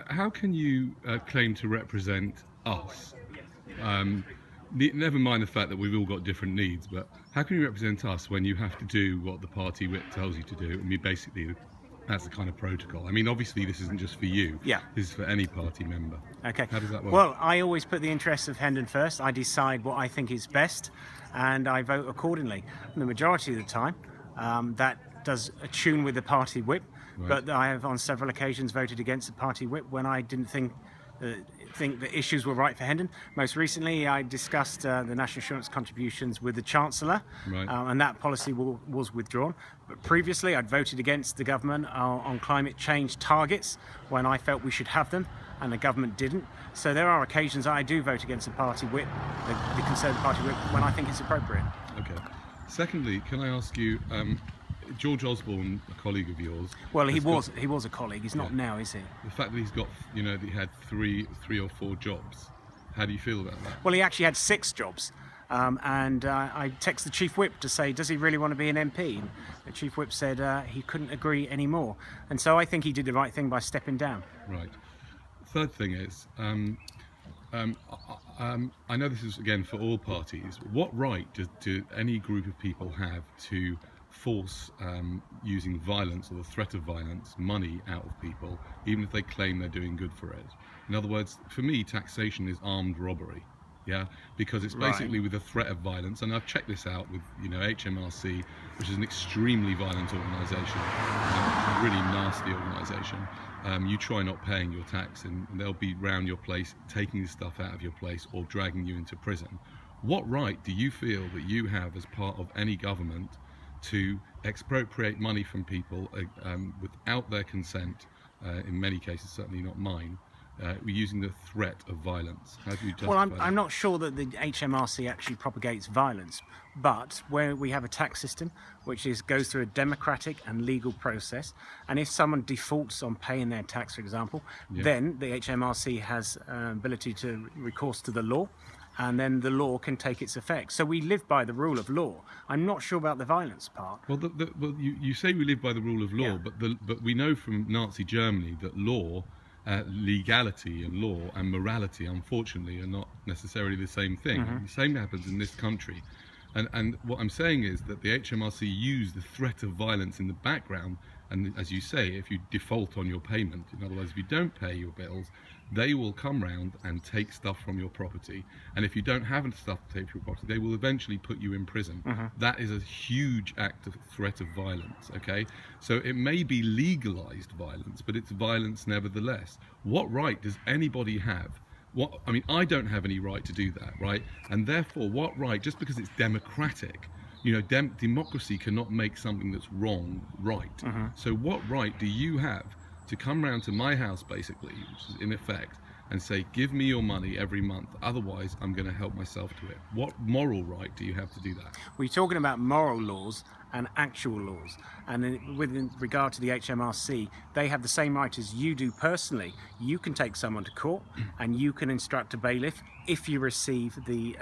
how can you claim to represent us? Never mind the fact that we've all got different needs, but how can you represent us when you have to do what the party whip tells you to do? I mean, basically, that's the kind of protocol. I mean, obviously, this isn't just for you. Yeah. This is for any party member. Okay. How does that work? Well, I always put the interests of Hendon first. I decide what I think is best, and I vote accordingly. And the majority of the time, that does attune with the party whip. Right. But I have, on several occasions, voted against the party whip when I didn't think the issues were right for Hendon. Most recently, I discussed the national insurance contributions with the Chancellor, Right. And that policy was withdrawn. But previously, I'd voted against the government on climate change targets when I felt we should have them, and the government didn't. So there are occasions I do vote against the party whip, the Conservative Party whip, when I think it's appropriate. Okay. Secondly, can I ask you, George Osborne, a colleague of yours. Well, he was a colleague. He's not now, is he? The fact that he's got, that he had three or four jobs. How do you feel about that? Well, he actually had 6 jobs. And I texted the Chief Whip to say, does he really want to be an MP? And the Chief Whip said he couldn't agree anymore. And so I think he did the right thing by stepping down. Right. Third thing is, I know this is, again, for all parties. What right do any group of people have to force using violence or the threat of violence money out of people, even if they claim they're doing good for it? In other words, for me, taxation is armed robbery. Yeah, because it's basically with the threat of violence, and I've checked this out with HMRC, which is an extremely violent organisation, a really nasty organisation. You try not paying your tax, and they'll be round your place, taking the stuff out of your place, or dragging you into prison. What right do you feel that you have as part of any government to expropriate money from people without their consent? In many cases, certainly not mine. Using the threat of violence. How do you justify Well, that? I'm not sure that the HMRC actually propagates violence, but where we have a tax system which goes through a democratic and legal process, and if someone defaults on paying their tax, for example, then the HMRC has ability to recourse to the law, and then the law can take its effect. So we live by the rule of law. I'm not sure about the violence part. Well, you say we live by the rule of law, but we know from Nazi Germany that law, legality and law and morality, unfortunately, are not necessarily the same thing. The same happens in this country. And what I'm saying is that the HMRC use the threat of violence in the background, and as you say, if you default on your payment, in other words, if you don't pay your bills, they will come round and take stuff from your property. And if you don't have stuff to take from your property, they will eventually put you in prison. That is a huge act of threat of violence, okay? So it may be legalized violence, but it's violence nevertheless. What right does anybody have? I don't have any right to do that, right? And therefore, what right, just because it's democratic, democracy cannot make something that's wrong right. So what right do you have to come round to my house, basically, which is in effect, and say, give me your money every month, otherwise I'm going to help myself to it? What moral right do you have to do that? We're talking about moral laws and actual laws, and with regard to the HMRC, they have the same right as you do personally. You can take someone to court and you can instruct a bailiff, if you receive the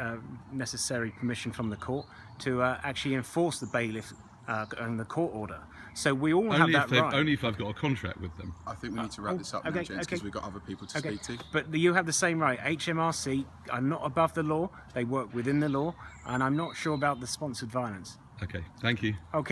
necessary permission from the court, to actually enforce the bailiff and the court order. So we all have that right. Only if I've got a contract with them. I think we need to wrap this up now, James, because we've got other people to speak to. But you have the same right. HMRC are not above the law. They work within the law, and I'm not sure about the sponsored violence. Okay, thank you. Okay.